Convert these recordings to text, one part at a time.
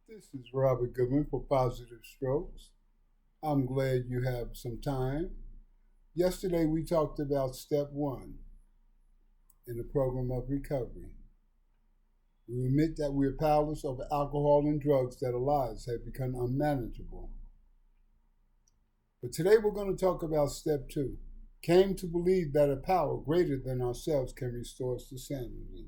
This is Robert Goodman for Positive Strokes. I'm glad you have some time. Yesterday we talked about step one in the program of recovery. We admit that we are powerless over alcohol and drugs that our lives have become unmanageable. But today we're going to talk about step two. Came to believe that a power greater than ourselves can restore us to sanity.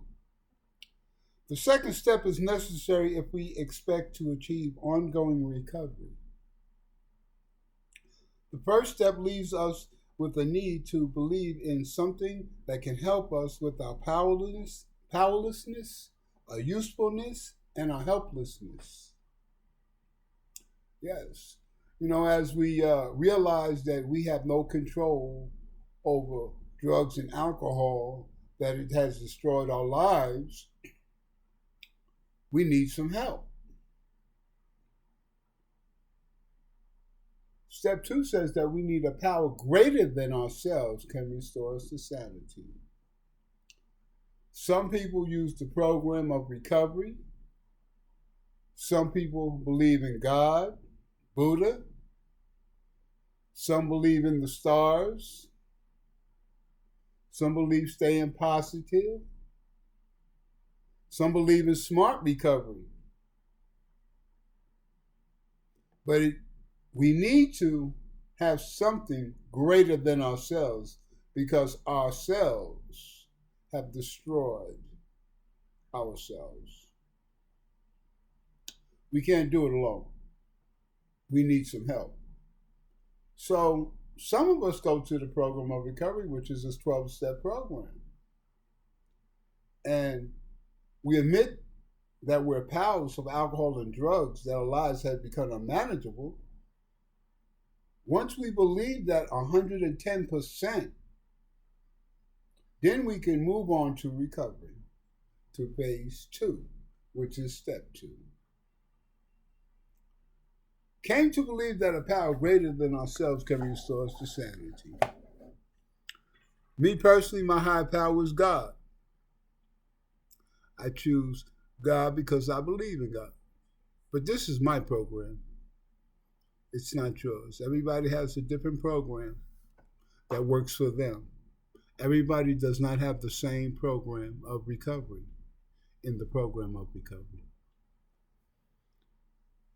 The second step is necessary if we expect to achieve ongoing recovery. The first step leaves us with a need to believe in something that can help us with our powerlessness, our usefulness, and our helplessness. Yes. As we realize that we have no control over drugs and alcohol, that it has destroyed our lives, we need some help. Step two says that we need a power greater than ourselves can restore us to sanity. Some people use the program of recovery. Some people believe in God, Buddha. Some believe in the stars. Some believe staying positive. Some believe in smart recovery. But we need to have something greater than ourselves because ourselves have destroyed ourselves. We can't do it alone. We need some help. So some of us go to the program of recovery, which is this 12-step program. And we admit that we're powerless of alcohol and drugs, that our lives have become unmanageable. Once we believe that 110%, then we can move on to recovery, to phase two, which is step two. Came to believe that a power greater than ourselves can restore us to sanity. Me personally, my higher power is God. I choose God because I believe in God. But this is my program. It's not yours. Everybody has a different program that works for them. Everybody does not have the same program of recovery in the program of recovery.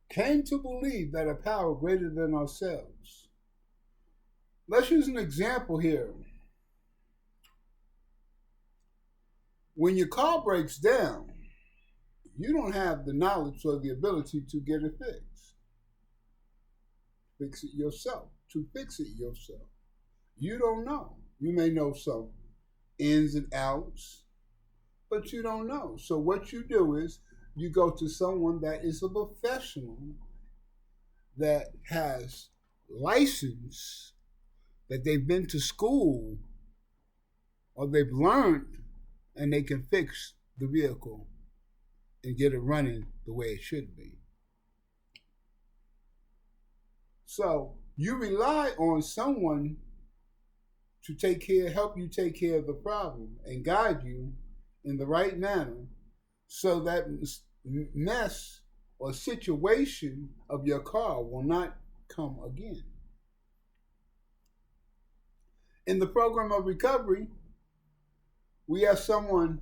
Came to believe that a power greater than ourselves. Let's use an example here. When your car breaks down, you don't have the knowledge or the ability to get it fixed. Fix it yourself. To fix it yourself. You don't know. You may know some ins and outs, but you don't know. So what you do is you go to someone that is a professional that has license, that they've been to school or they've learned, and they can fix the vehicle and get it running the way it should be. So you rely on someone to help you take care of the problem and guide you in the right manner so that mess or situation of your car will not come again. In the program of recovery, we have someone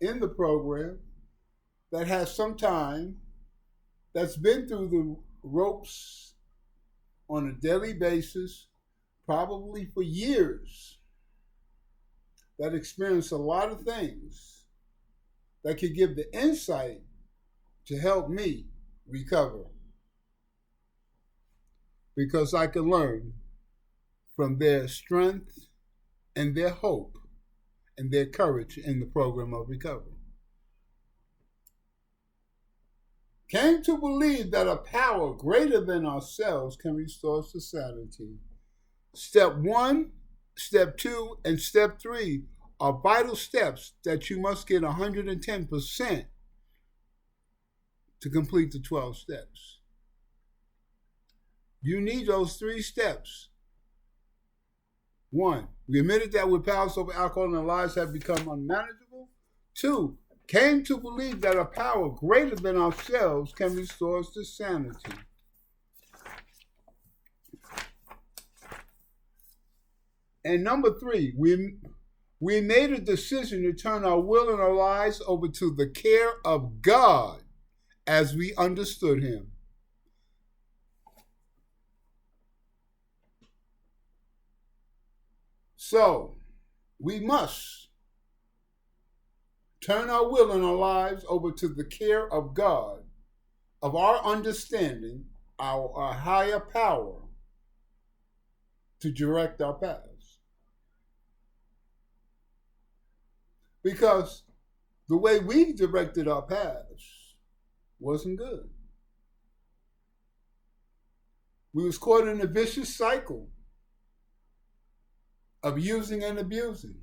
in the program that has some time, that's been through the ropes on a daily basis, probably for years, that experienced a lot of things that could give the insight to help me recover. Because I can learn from their strength and their hope and their courage in the program of recovery. Came to believe that a power greater than ourselves can restore us to sanity. Step one, step two, and step three are vital steps that you must get 110% to complete the 12 steps. You need those three steps. One, we admitted that we're powerless over alcohol and our lives have become unmanageable. Two, came to believe that a power greater than ourselves can restore us to sanity. And number three, we made a decision to turn our will and our lives over to the care of God as we understood Him. So, we must turn our will and our lives over to the care of God, of our understanding, our higher power, to direct our paths. Because the way we directed our paths wasn't good. We was caught in a vicious cycle of using and abusing.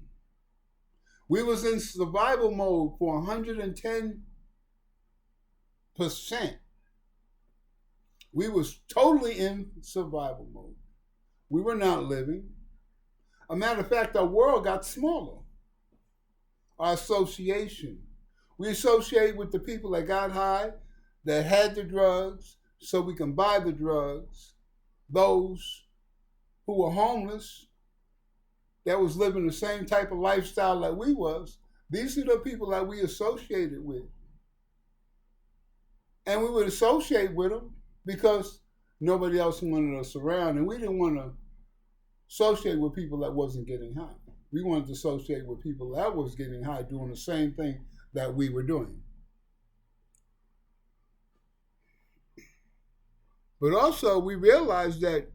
We was in survival mode for 110%. We was totally in survival mode. We were not living. A matter of fact, our world got smaller. Our association. We associate with the people that got high, that had the drugs, so we can buy the drugs. Those who were homeless, that was living the same type of lifestyle that we was, these are the people that we associated with. And we would associate with them because nobody else wanted us around, and we didn't want to associate with people that wasn't getting high. We wanted to associate with people that was getting high, doing the same thing that we were doing. But also, we realized that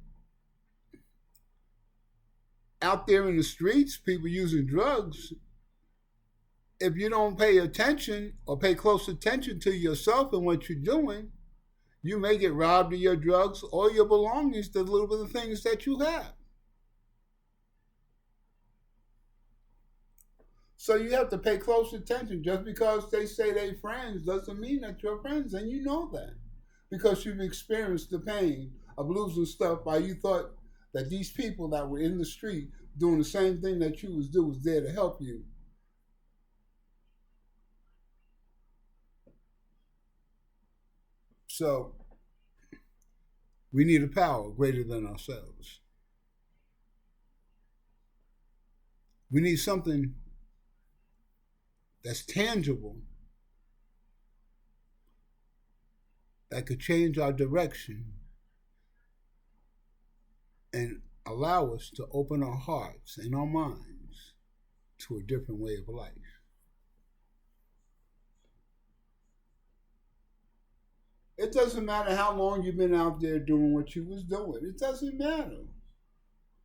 out there in the streets, people using drugs, if you don't pay attention or pay close attention to yourself and what you're doing, you may get robbed of your drugs or your belongings, the little bit of things that you have. So you have to pay close attention. Just because they say they're friends doesn't mean that you're friends, and you know that. Because you've experienced the pain of losing stuff while you thought that these people that were in the street doing the same thing that you was doing was there to help you. So we need a power greater than ourselves. We need something that's tangible, that could change our direction and allow us to open our hearts and our minds to a different way of life. It doesn't matter how long you've been out there doing what you was doing. It doesn't matter.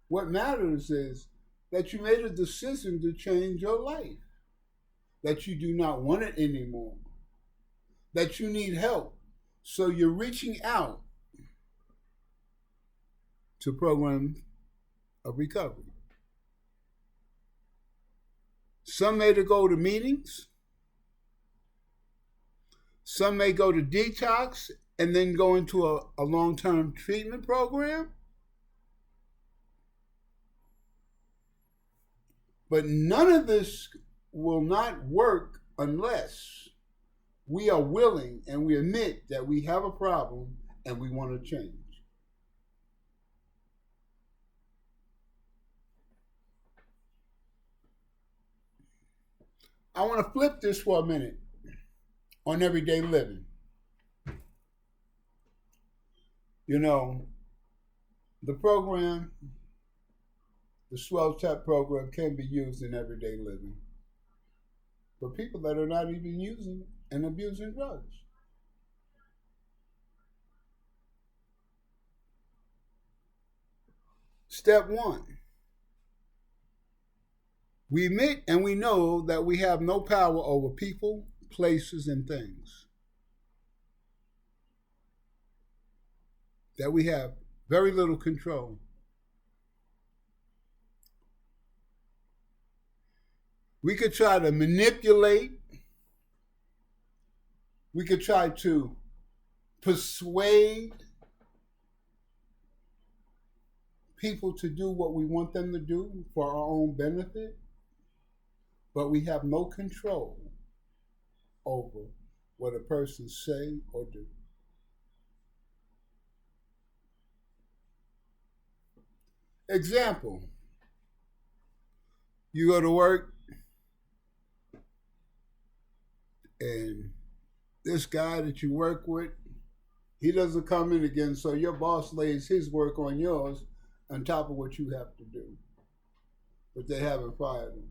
What matters is that you made a decision to change your life, that you do not want it anymore, that you need help. So you're reaching out to programs of recovery. Some may go to meetings. Some may go to detox and then go into a long-term treatment program. But none of this will not work unless we are willing and we admit that we have a problem and we want to change. I want to flip this for a minute on everyday living. You know, the program, the 12-step program, can be used in everyday living for people that are not even using and abusing drugs. Step one, we admit and we know that we have no power over people, places, and things. That we have very little control. We could try to manipulate. We could try to persuade people to do what we want them to do for our own benefit, but we have no control over what a person say or do. Example, you go to work and this guy that you work with, he doesn't come in again, so your boss lays his work on yours on top of what you have to do. But they haven't fired him.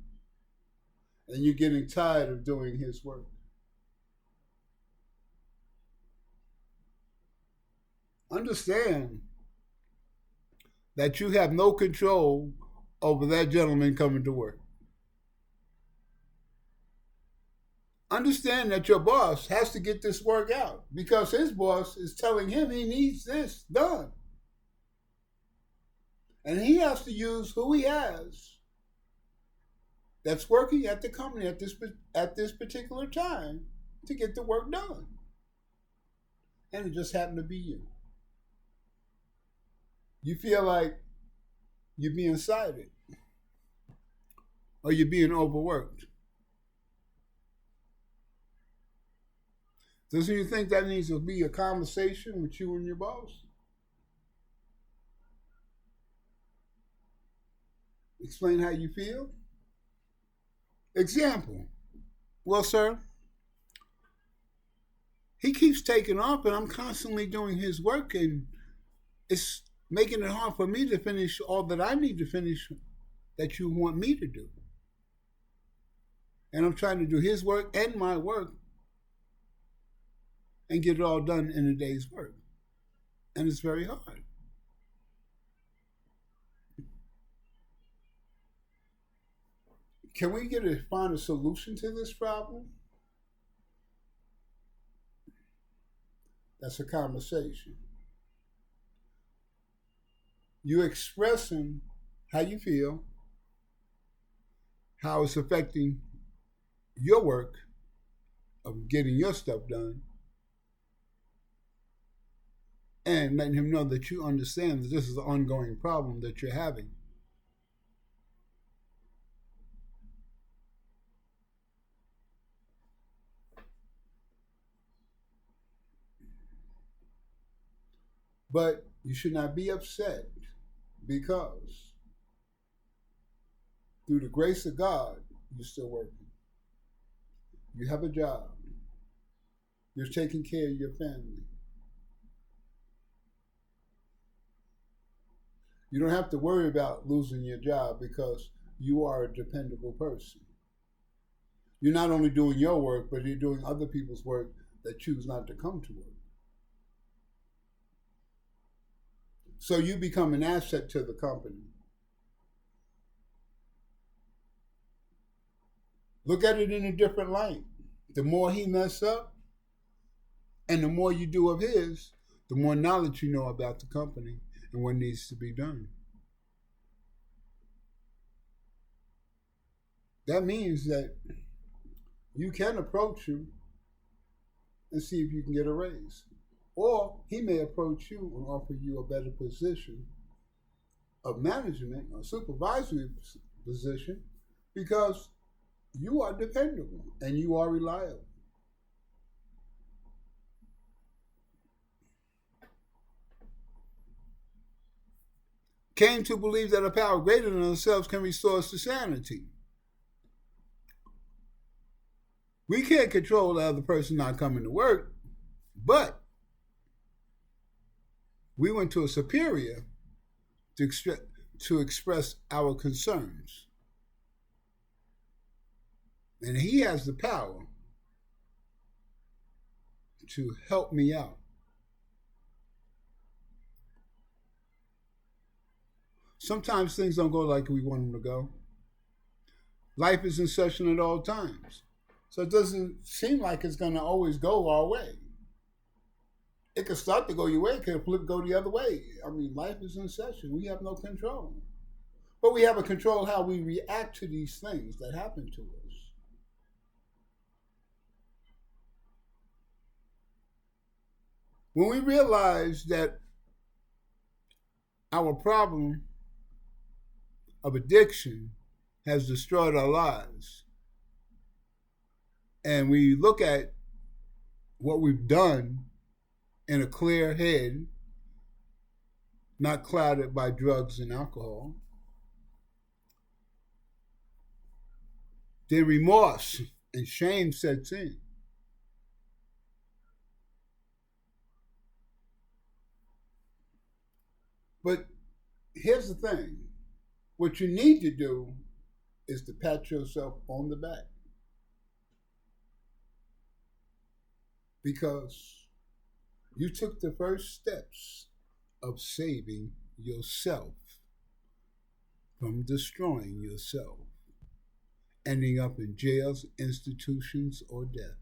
And you're getting tired of doing his work. Understand that you have no control over that gentleman coming to work. Understand that your boss has to get this work out because his boss is telling him he needs this done. And he has to use who he has that's working at the company at this particular time to get the work done. And it just happened to be you. You feel like you're being cited or you're being overworked. Doesn't you think that needs to be a conversation with you and your boss? Explain how you feel. Example. Well, sir, he keeps taking off and I'm constantly doing his work and it's making it hard for me to finish all that I need to finish that you want me to do. And I'm trying to do his work and my work and get it all done in a day's work. And it's very hard. Can we find a solution to this problem? That's a conversation. You expressing how you feel, how it's affecting your work of getting your stuff done, and letting him know that you understand that this is an ongoing problem that you're having. But you should not be upset because through the grace of God, you're still working. You have a job. You're taking care of your family. You don't have to worry about losing your job because you are a dependable person. You're not only doing your work, but you're doing other people's work that choose not to come to work. So you become an asset to the company. Look at it in a different light. The more he mess up and the more you do of his, the more knowledge you know about the company and what needs to be done. That means that you can approach him and see if you can get a raise. Or he may approach you and offer you a better position of management or supervisory position because you are dependable and you are reliable. Came to believe that a power greater than ourselves can restore us to sanity. We can't control the other person not coming to work, but we went to a superior to express our concerns. And he has the power to help me out. Sometimes things don't go like we want them to go. Life is in session at all times. So it doesn't seem like it's going to always go our way. It could start to go your way, it could go the other way. I mean, life is in session. We have no control. But we have a control how we react to these things that happen to us. When we realize that our problem of addiction has destroyed our lives, and we look at what we've done in a clear head, not clouded by drugs and alcohol, then remorse and shame sets in. But here's the thing. What you need to do is to pat yourself on the back. Because you took the first steps of saving yourself from destroying yourself, ending up in jails, institutions, or death.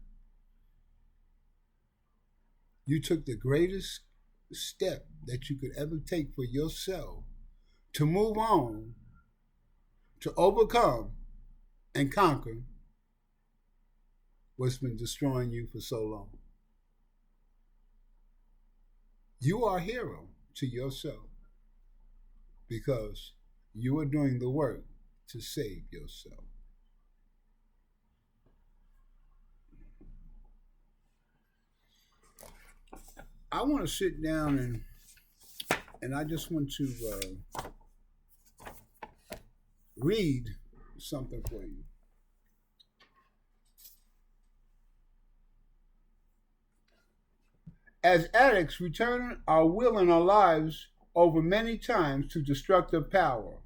You took the greatest step that you could ever take for yourself to move on, to overcome and conquer what's been destroying you for so long. You are a hero to yourself because you are doing the work to save yourself. I want to sit down and I just want to read something for you. As addicts, we turn our will and our lives over many times to destructive power.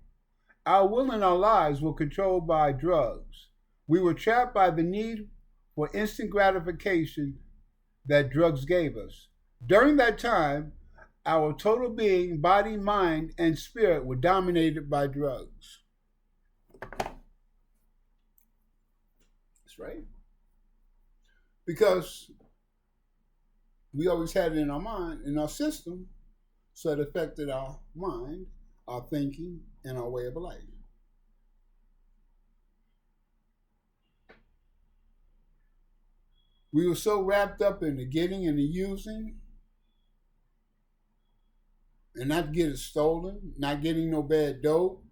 Our will and our lives were controlled by drugs. We were trapped by the need for instant gratification that drugs gave us. During that time, our total being, body, mind, and spirit were dominated by drugs. That's right. Because we always had it in our mind, in our system, so it affected our mind, our thinking, and our way of life. We were so wrapped up in the getting and the using, and not getting stolen, not getting no bad dope.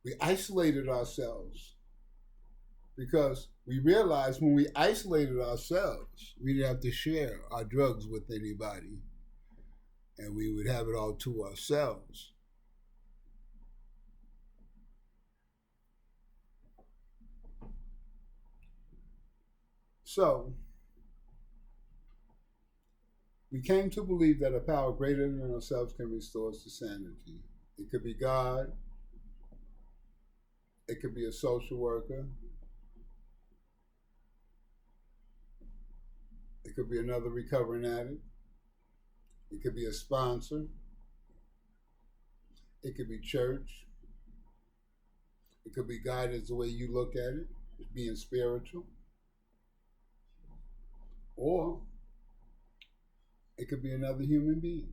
We isolated ourselves because we realized when we isolated ourselves, we didn't have to share our drugs with anybody, and we would have it all to ourselves. So, we came to believe that a power greater than ourselves can restore us to sanity. It could be God, it could be a social worker, it could be another recovering addict, it could be a sponsor, it could be church, it could be God as the way you look at it, being spiritual, or it could be another human being.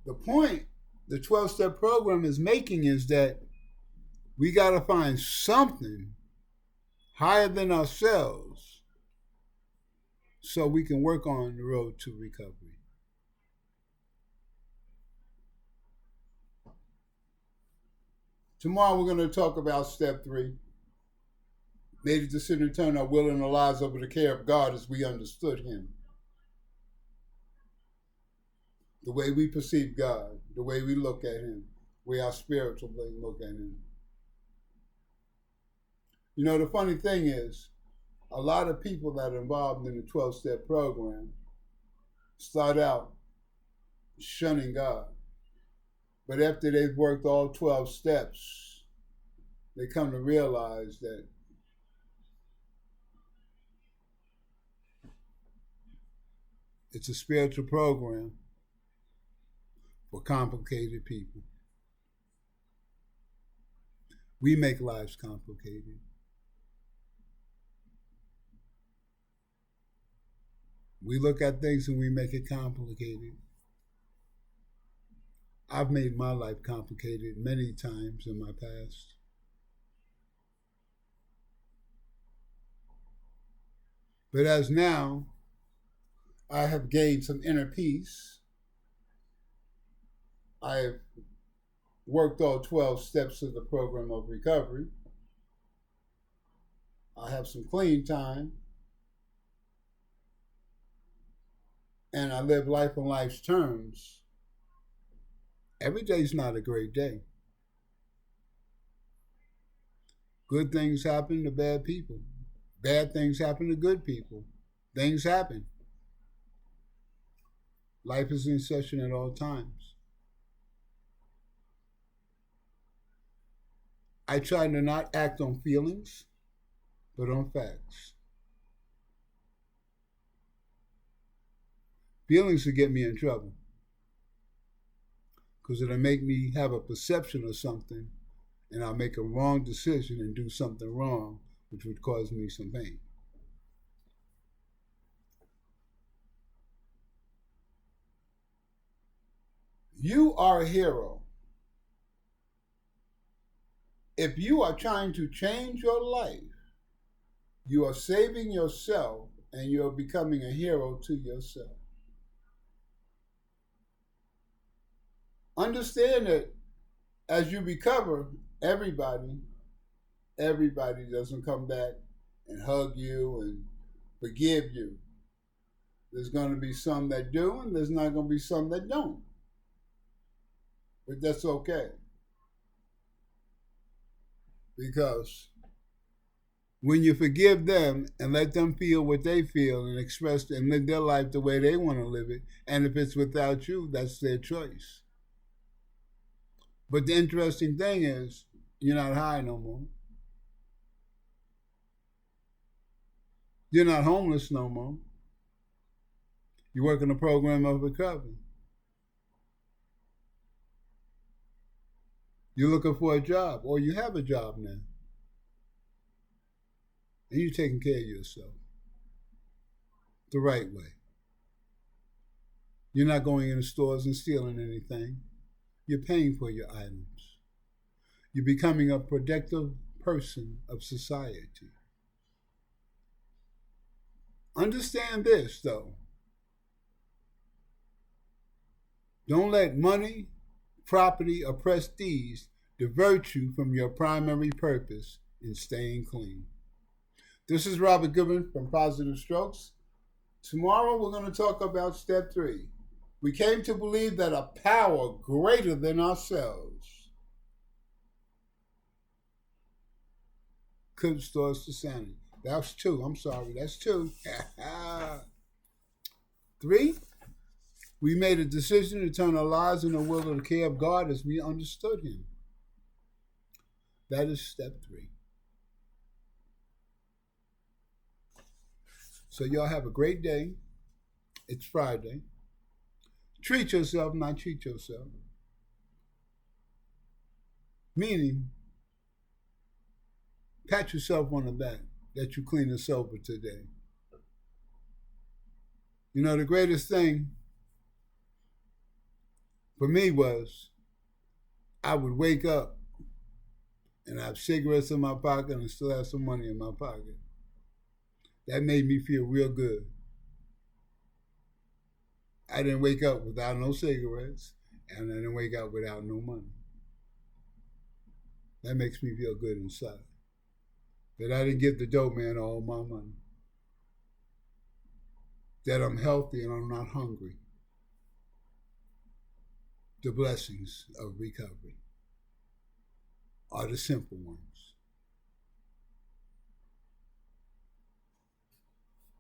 The point the 12-step program is making is that we got to find something higher than ourselves so we can work on the road to recovery. Tomorrow we're going to talk about step 3. Made a decision to turn our will and our lives over to the care of God as we understood Him. The way we perceive God, the way we look at Him, the way our spiritual being look at Him. You know, the funny thing is, a lot of people that are involved in the 12-step program start out shunning God. But after they've worked all 12 steps, they come to realize that it's a spiritual program for complicated people. We make lives complicated. We look at things and we make it complicated. I've made my life complicated many times in my past. But as now, I have gained some inner peace. I've worked all 12 steps of the program of recovery. I have some clean time. And I live life on life's terms. Every day's not a great day. Good things happen to bad people. Bad things happen to good people. Things happen. Life is in session at all times. I try to not act on feelings, but on facts. Feelings will get me in trouble because it'll make me have a perception of something, and I'll make a wrong decision and do something wrong, which would cause me some pain. You are a hero. If you are trying to change your life, you are saving yourself and you are becoming a hero to yourself. Understand that as you recover, everybody doesn't come back and hug you and forgive you. There's going to be some that do, and there's not going to be some that don't. But that's okay. Because when you forgive them and let them feel what they feel and express and live their life the way they want to live it, and if it's without you, that's their choice. But the interesting thing is, you're not high no more. You're not homeless no more. You work in a program of recovery. You're looking for a job, or you have a job now. And you're taking care of yourself the right way. You're not going into stores and stealing anything. You're paying for your items. You're becoming a productive person of society. Understand this, though. Don't let money, property, or prestige divert you from your primary purpose in staying clean. This is Robert Goodman from Positive Strokes. Tomorrow we're going to talk about step 3. We came to believe that a power greater than ourselves could restore us to sanity. That's 2. I'm sorry. That's 2. 3. We made a decision to turn our lives in the will of the care of God as we understood Him. That is step 3. So y'all have a great day. It's Friday. Treat yourself, not cheat yourself. Meaning, pat yourself on the back that you clean and sober today. You know, the greatest thing for me was I would wake up and have cigarettes in my pocket and still have some money in my pocket. That made me feel real good. I didn't wake up without no cigarettes, and I didn't wake up without no money. That makes me feel good inside. That I didn't give the dope man all my money. That I'm healthy and I'm not hungry. The blessings of recovery are the simple ones.